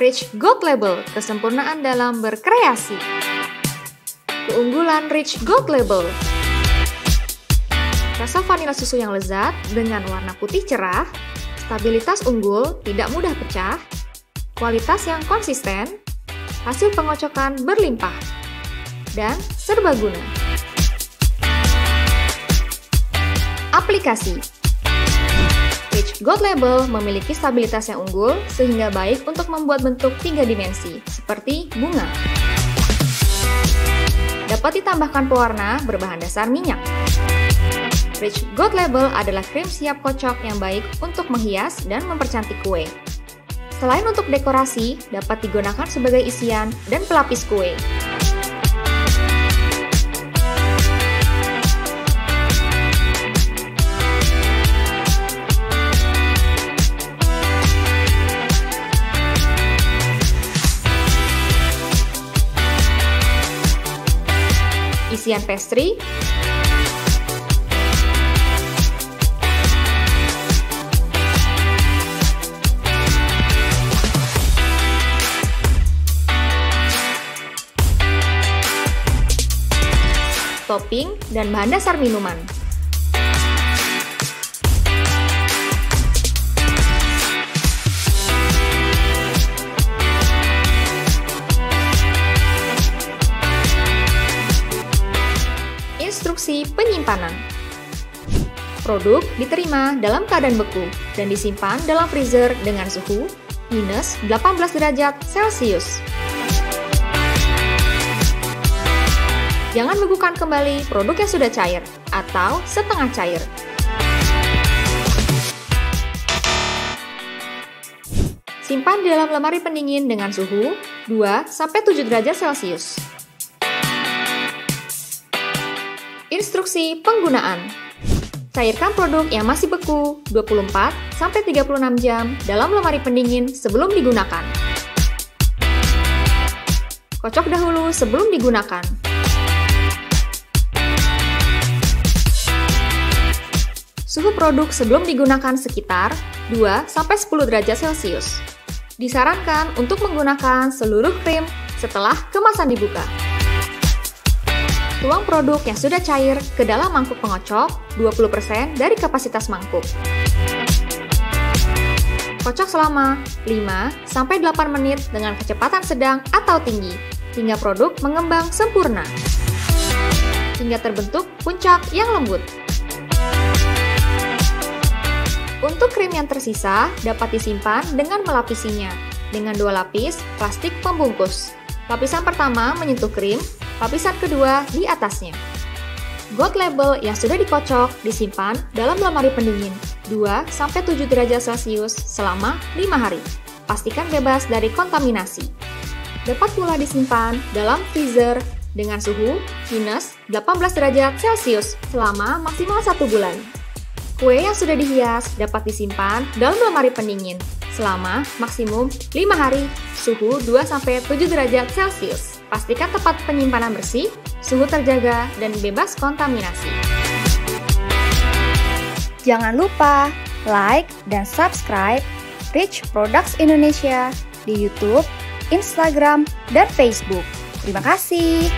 Rich Gold Label, kesempurnaan dalam berkreasi. Keunggulan Rich Gold Label. Rasa vanila susu yang lezat dengan warna putih cerah, stabilitas unggul, tidak mudah pecah, kualitas yang konsisten, hasil pengocokan berlimpah, dan serbaguna. Aplikasi Rich Gold Label memiliki stabilitas yang unggul sehingga baik untuk membuat bentuk 3 dimensi, seperti bunga. Dapat ditambahkan pewarna berbahan dasar minyak. Rich Gold Label adalah krim siap kocok yang baik untuk menghias dan mempercantik kue. Selain untuk dekorasi, dapat digunakan sebagai isian dan pelapis kue. Isian pastry, topping, dan bahan dasar minuman. Instruksi penyimpanan. Produk diterima dalam keadaan beku dan disimpan dalam freezer dengan suhu minus 18 derajat Celcius. Jangan bekukan kembali produk yang sudah cair atau setengah cair. Simpan di dalam lemari pendingin dengan suhu 2-7 derajat Celcius. Instruksi penggunaan. Cairkan produk yang masih beku 24-36 jam dalam lemari pendingin sebelum digunakan. Kocok dahulu sebelum digunakan. Suhu produk sebelum digunakan sekitar 2-10 derajat Celcius. Disarankan untuk menggunakan seluruh krim setelah kemasan dibuka. Tuang produk yang sudah cair ke dalam mangkuk pengocok 20% dari kapasitas mangkuk. Kocok selama 5-8 menit dengan kecepatan sedang atau tinggi hingga produk mengembang sempurna. Hingga terbentuk puncak yang lembut. Untuk krim yang tersisa dapat disimpan dengan melapisinya dengan 2 lapis plastik pembungkus. Lapisan pertama menyentuh krim, lapisan kedua di atasnya. Gold Label yang sudah dikocok disimpan dalam lemari pendingin 2-7 derajat Celcius selama 5 hari. Pastikan bebas dari kontaminasi. Dapat pula disimpan dalam freezer dengan suhu minus 18 derajat Celcius selama maksimal 1 bulan. Kue yang sudah dihias dapat disimpan dalam lemari pendingin selama maksimum 5 hari, suhu 2-7 derajat Celcius. Pastikan tempat penyimpanan bersih, suhu terjaga, dan bebas kontaminasi. Jangan lupa like dan subscribe Rich Products Indonesia di YouTube, Instagram, dan Facebook. Terima kasih.